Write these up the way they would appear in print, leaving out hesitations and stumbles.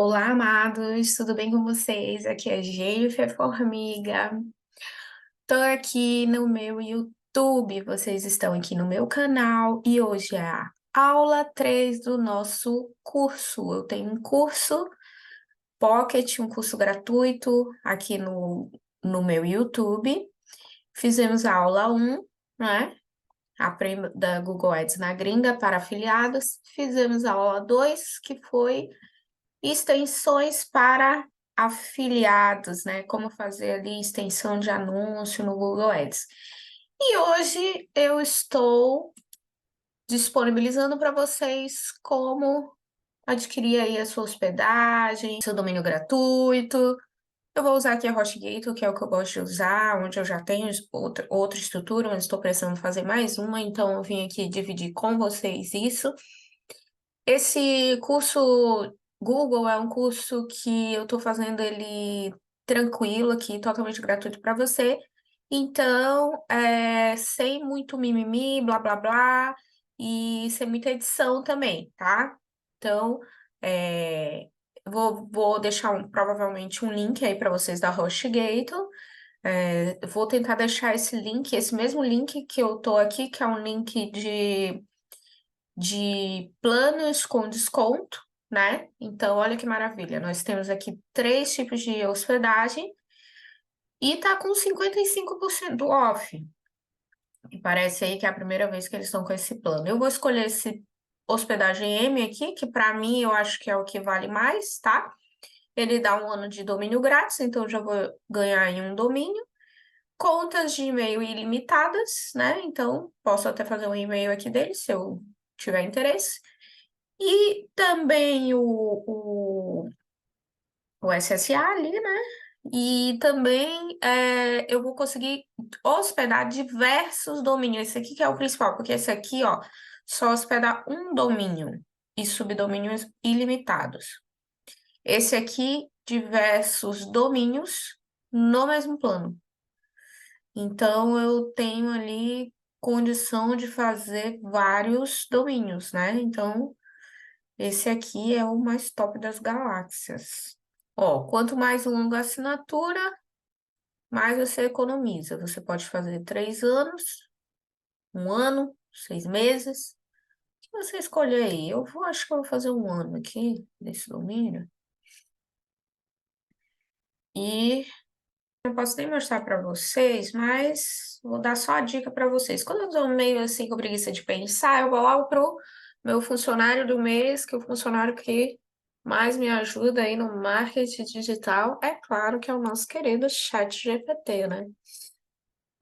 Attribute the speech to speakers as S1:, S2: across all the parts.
S1: Olá, amados, tudo bem com vocês? Aqui é Jennifer Formiga. Tô aqui no meu YouTube, vocês estão aqui no meu canal e hoje é a aula 3 do nosso curso. Eu tenho um curso Pocket, um curso gratuito aqui no meu YouTube. Fizemos a aula 1, né? Da Google Ads na gringa para afiliados. Fizemos a aula 2, que foi extensões para afiliados, né? Como fazer ali extensão de anúncio no Google Ads. E hoje eu estou disponibilizando para vocês como adquirir aí a sua hospedagem, seu domínio gratuito. Eu vou usar aqui a HostGator, que é o que eu gosto de usar, onde eu já tenho outra estrutura, mas estou precisando fazer mais uma, então eu vim aqui dividir com vocês isso. Esse curso Google é um curso que eu estou fazendo ele tranquilo aqui, totalmente gratuito para você. Então, sem muito mimimi, blá blá blá, e sem muita edição também, tá? Então, é, vou deixar provavelmente um link aí para vocês da HostGator. Vou tentar deixar esse link, esse mesmo link que eu tô aqui, que é um link de planos com desconto, né? Então, olha que maravilha. Nós temos aqui 3 tipos de hospedagem e tá com 55% off. E parece aí que é a primeira vez que eles estão com esse plano. Eu vou escolher esse hospedagem M aqui, que para mim eu acho que é o que vale mais, tá? Ele dá um ano de domínio grátis, então eu já vou ganhar aí um domínio. Contas de e-mail ilimitadas, né? Então, posso até fazer um e-mail aqui dele, se eu tiver interesse. E também o SSA ali, né? E também eu vou conseguir hospedar diversos domínios. Esse aqui que é o principal, porque esse aqui, ó, só hospeda um domínio e subdomínios ilimitados. Esse aqui, diversos domínios no mesmo plano. Então, eu tenho ali condição de fazer vários domínios, né? Então, esse aqui é o mais top das galáxias. Ó, quanto mais longa a assinatura, mais você economiza. Você pode fazer 3 anos, 1 ano, 6 meses. O que você escolher aí? Acho que eu vou fazer 1 ano aqui, nesse domínio. E não posso nem mostrar para vocês, mas vou dar só a dica para vocês. Quando eu estou meio assim com preguiça de pensar, eu vou lá pro meu funcionário do mês, que é o funcionário que mais me ajuda aí no marketing digital. É claro que é o nosso querido chat GPT, né?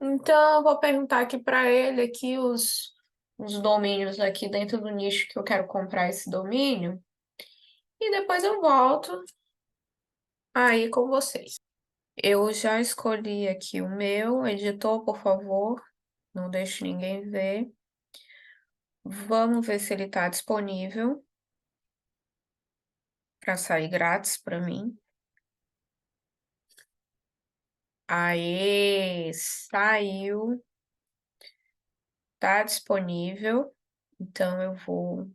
S1: Então, eu vou perguntar aqui para ele aqui os domínios aqui dentro do nicho que eu quero comprar esse domínio. E depois eu volto aí com vocês. Eu já escolhi aqui o meu, editor, por favor, não deixe ninguém ver. Vamos ver se ele está disponível para sair grátis para mim. Aê, saiu, tá disponível. Então eu vou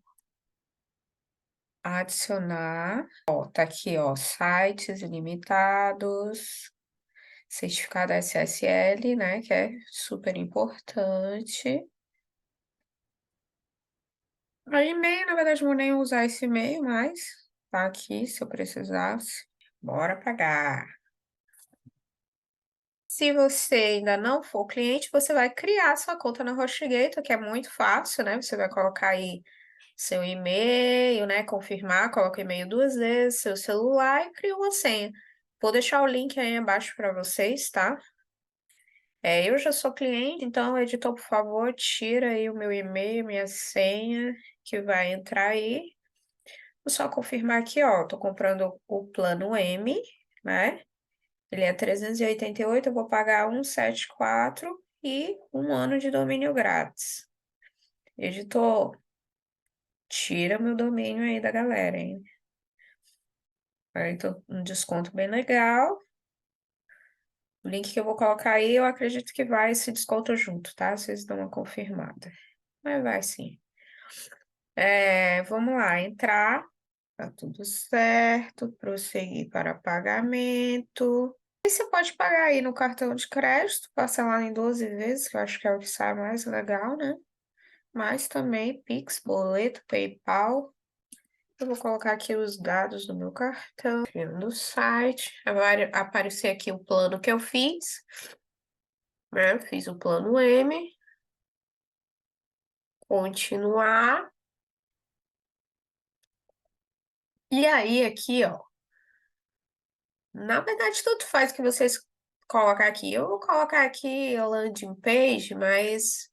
S1: adicionar. Ó, tá aqui, ó, sites ilimitados, certificado SSL, né, que é super importante. O e-mail, na verdade, não vou nem usar esse e-mail mais. Tá aqui, se eu precisasse. Bora pagar. Se você ainda não for cliente, você vai criar sua conta na HostGator, que é muito fácil, né? Você vai colocar aí seu e-mail, né? Confirmar, coloca o e-mail 2 vezes, seu celular e cria uma senha. Vou deixar o link aí abaixo para vocês, tá? Eu já sou cliente, então, editor, por favor, tira aí o meu e-mail, minha senha, que vai entrar aí. Vou só confirmar aqui, ó, tô comprando o plano M, né? Ele é 388, eu vou pagar 174 e 1 ano de domínio grátis. Editor, tira meu domínio aí da galera, hein? Então, um desconto bem legal. O link que eu vou colocar aí, eu acredito que vai esse desconto junto, tá? Vocês dão uma confirmada. Mas vai sim. Vamos lá, entrar. Tá tudo certo, prosseguir para pagamento. E você pode pagar aí no cartão de crédito, parcelar em 12 vezes, que eu acho que é o que sai mais legal, né? Mas também Pix, boleto, PayPal. Eu vou colocar aqui os dados do meu cartão, no site. Vai aparecer aqui o plano que eu fiz, né? Eu fiz o plano M. Continuar. E aí, aqui, ó. Na verdade, tanto faz que vocês colocar aqui. Eu vou colocar aqui a landing page, mas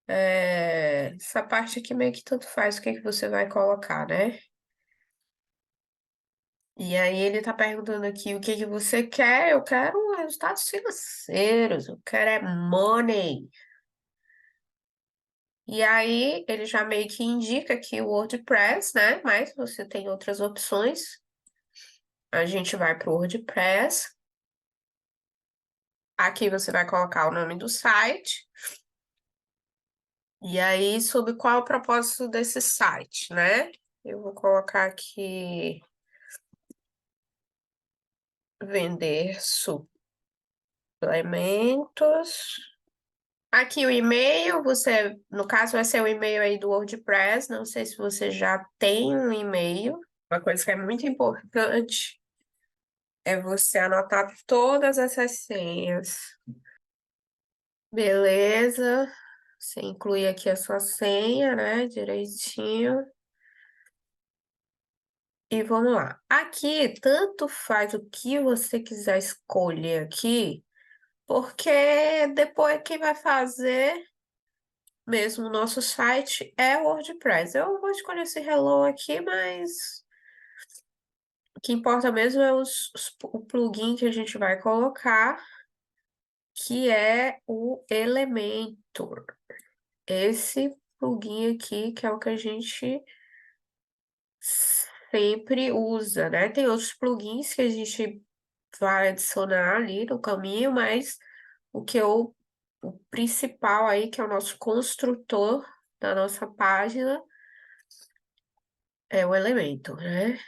S1: essa parte aqui meio que tanto faz o que que você vai colocar, né? E aí ele tá perguntando aqui o que que você quer. Eu quero resultados financeiros, eu quero é money. E aí ele já meio que indica aqui o WordPress, né? Mas você tem outras opções. A gente vai pro WordPress. Aqui você vai colocar o nome do site. E aí, sobre qual é o propósito desse site, né? Eu vou colocar aqui vender suplementos. Aqui o e-mail, você, no caso, vai ser o e-mail aí do WordPress. Não sei se você já tem um e-mail. Uma coisa que é muito importante é você anotar todas essas senhas. Beleza. Você inclui aqui a sua senha, né? Direitinho. E vamos lá. Aqui, tanto faz o que você quiser escolher aqui, porque depois quem vai fazer mesmo o nosso site é o WordPress. Eu vou escolher esse Hello aqui, mas o que importa mesmo é o plugin que a gente vai colocar, que é o Elementor. Esse plugin aqui, que é o que a gente sempre usa, né? Tem outros plugins que a gente vai adicionar ali no caminho, mas o principal aí, que é o nosso construtor da nossa página, é o Elementor, né?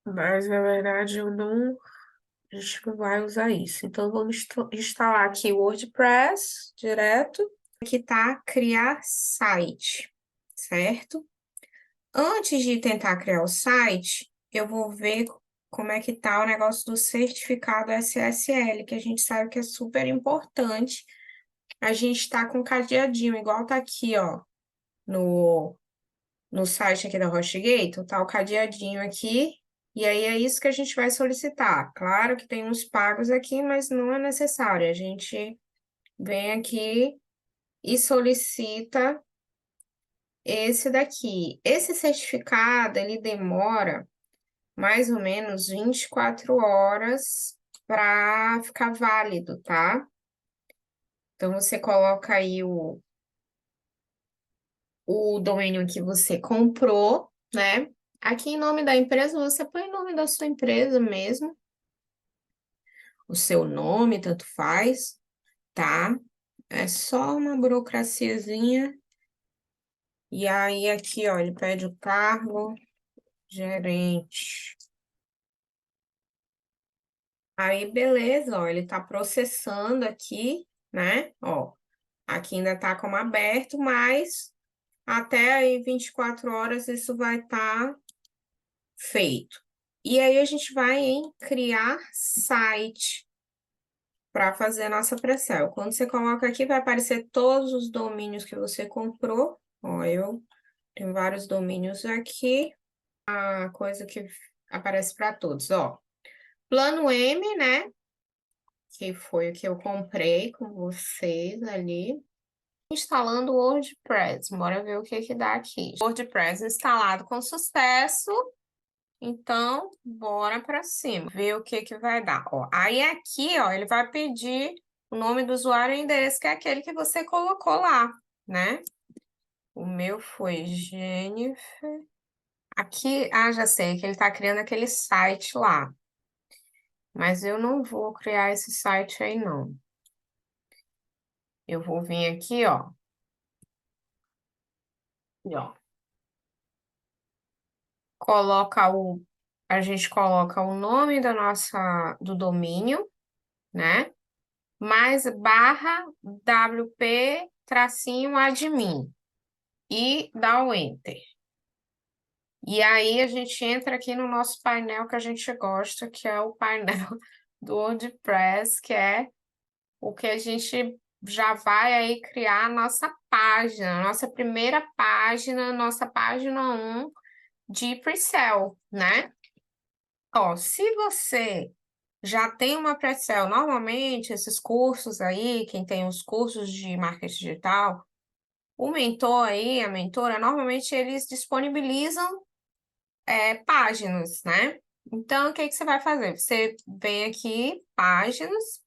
S1: Mas na verdade eu não, a gente não vai usar isso. Então vamos instalar aqui o WordPress direto. Aqui tá criar site, certo? Antes de tentar criar o site, eu vou ver como é que tá o negócio do certificado SSL, que a gente sabe que é super importante. A gente tá com cadeadinho, igual tá aqui, ó, no site aqui da HostGator, tá o cadeadinho aqui, e aí é isso que a gente vai solicitar. Claro que tem uns pagos aqui, mas não é necessário. A gente vem aqui e solicita esse daqui. Esse certificado, ele demora mais ou menos 24 horas para ficar válido, tá? Então, você coloca aí o domínio que você comprou, né? Aqui em nome da empresa, você põe o nome da sua empresa mesmo, o seu nome, tanto faz, tá? É só uma burocraciazinha. E aí, aqui, ó, ele pede o cargo, gerente. Aí, beleza, ó, ele tá processando aqui, né? Ó, aqui ainda tá como aberto, mas até aí 24 horas isso vai estar feito. E aí a gente vai em criar site para fazer a nossa pré-sal. Quando você coloca aqui, vai aparecer todos os domínios que você comprou. Ó, eu tenho vários domínios aqui. A coisa que aparece para todos, ó. Plano M, né? Que foi o que eu comprei com vocês ali. Instalando o WordPress. Bora ver o que que dá aqui. WordPress instalado com sucesso. Então, bora para cima, ver o que que vai dar. Ó, aí aqui, ó, ele vai pedir o nome do usuário e endereço, que é aquele que você colocou lá, né? O meu foi Jennifer. Aqui, já sei, que ele tá criando aquele site lá. Mas eu não vou criar esse site aí, não. Eu vou vir aqui, ó. E, ó, a gente coloca o nome do domínio, né? Mais barra WP tracinho admin e dá o enter. E aí a gente entra aqui no nosso painel que a gente gosta, que é o painel do WordPress, que é o que a gente já vai aí criar a nossa página, nossa primeira página, nossa página 1 de pre-sale, né? Ó, se você já tem uma pre-sale, normalmente esses cursos aí, quem tem os cursos de marketing digital, o mentor aí, a mentora, normalmente eles disponibilizam páginas, né? Então, o que que você vai fazer? Você vem aqui, páginas,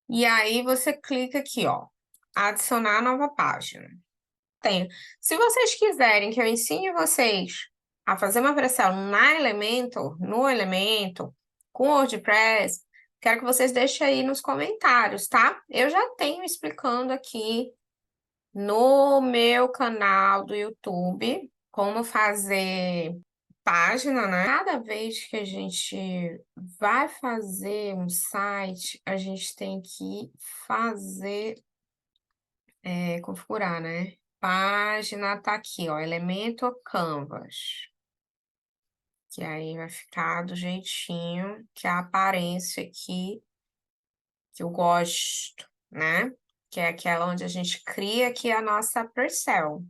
S1: e aí você clica aqui, ó, adicionar nova página. Tem. Se vocês quiserem que eu ensine vocês a fazer uma pressão no Elementor, com WordPress, quero que vocês deixem aí nos comentários, tá? Eu já tenho explicando aqui no meu canal do YouTube como fazer página, né? Cada vez que a gente vai fazer um site, a gente tem que configurar, né? Página tá aqui, ó, Elementor Canvas. Que aí vai ficar do jeitinho que a aparência aqui que eu gosto, né? Que é aquela onde a gente cria aqui a nossa pre-sale.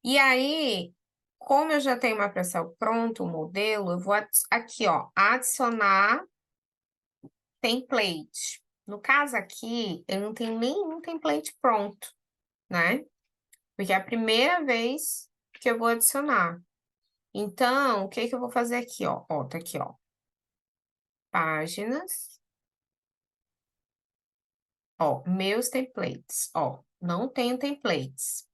S1: E aí, como eu já tenho uma pre-sale pronto, o modelo, eu vou aqui, ó, adicionar template. No caso aqui, eu não tenho nenhum template pronto, né? Porque é a primeira vez que eu vou adicionar. Então, o que que eu vou fazer aqui, ó? Ó, tá aqui, ó. Páginas. Ó, meus templates. Ó, não tenho templates.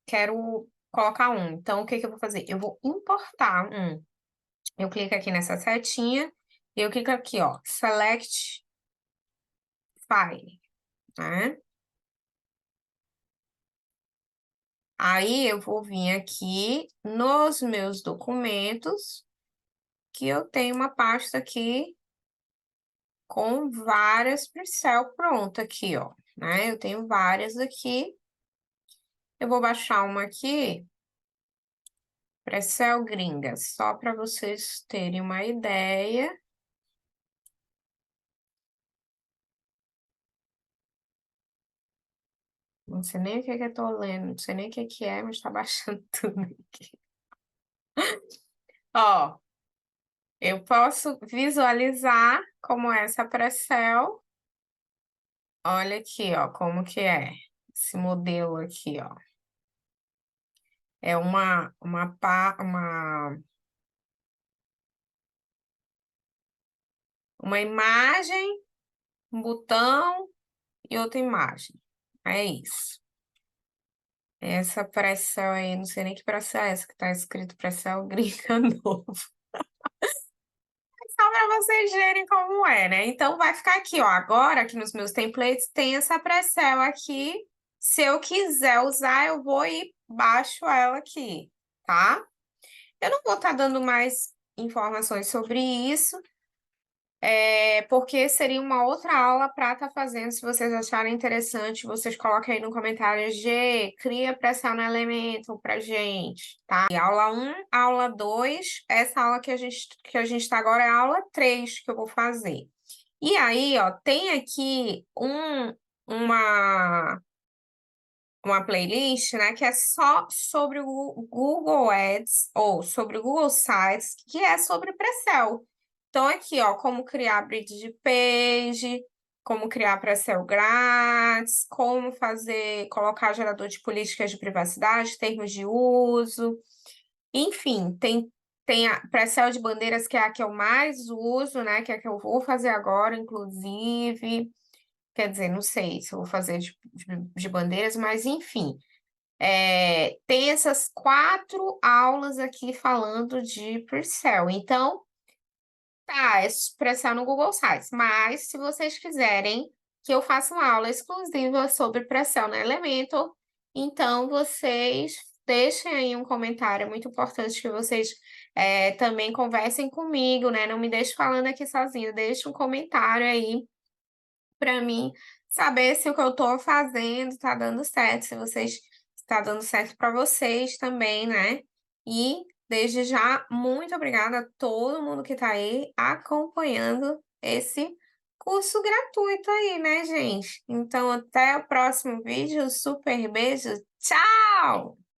S1: Quero colocar um. Então, o que que eu vou fazer? Eu vou importar um. Eu clico aqui nessa setinha e eu clico aqui, ó, Select File, né? Aí eu vou vir aqui nos meus documentos, que eu tenho uma pasta aqui com várias pre-sale pronta aqui, ó, né? Eu tenho várias aqui. Eu vou baixar uma aqui, pre-sale gringa, só para vocês terem uma ideia. Não sei nem o que que eu tô lendo, não sei nem o que que é, mas tá baixando tudo aqui. Ó, eu posso visualizar como é essa pre-sale. Olha aqui, ó, como que é esse modelo aqui, ó. É uma imagem, um botão e outra imagem. É isso. Essa pressão aí, não sei nem que pressão é essa que tá escrito pressão gringa novo. Só para vocês verem como é, né? Então vai ficar aqui, ó. Agora, aqui nos meus templates, tem essa pressão aqui. Se eu quiser usar, eu vou e baixo ela aqui, tá? Eu não vou estar dando mais informações sobre isso, porque seria uma outra aula para estar fazendo. Se vocês acharem interessante, vocês coloquem aí no comentário, G, cria pressão no elemento pra gente, tá? E aula 1, aula 2, essa aula que a gente tá agora é a aula 3 que eu vou fazer. E aí, ó, tem aqui uma uma playlist, né, que é só sobre o Google Ads ou sobre o Google Sites, que é sobre pre-sale. Então, aqui, ó, como criar bridge page, como criar pre-sale grátis, como fazer, colocar gerador de políticas de privacidade, termos de uso. Enfim, tem a pre-sale de bandeiras, que é a que eu mais uso, né, que é a que eu vou fazer agora, inclusive. Quer dizer, não sei se eu vou fazer de bandeiras, mas enfim. Tem essas 4 aulas aqui falando de pre-sale. Então, tá, é pre-sale no Google Sites. Mas, se vocês quiserem que eu faço uma aula exclusiva sobre pressão no Elementor. Então vocês deixem aí um comentário, é muito importante que vocês, também conversem comigo, né, não me deixe falando aqui sozinha, deixe um comentário aí para mim saber se o que eu tô fazendo tá dando certo, se tá dando certo para vocês também, né. E, desde já, muito obrigada a todo mundo que tá aí acompanhando esse curso gratuito aí, né, gente. Então até o próximo vídeo, super beijo, tchau!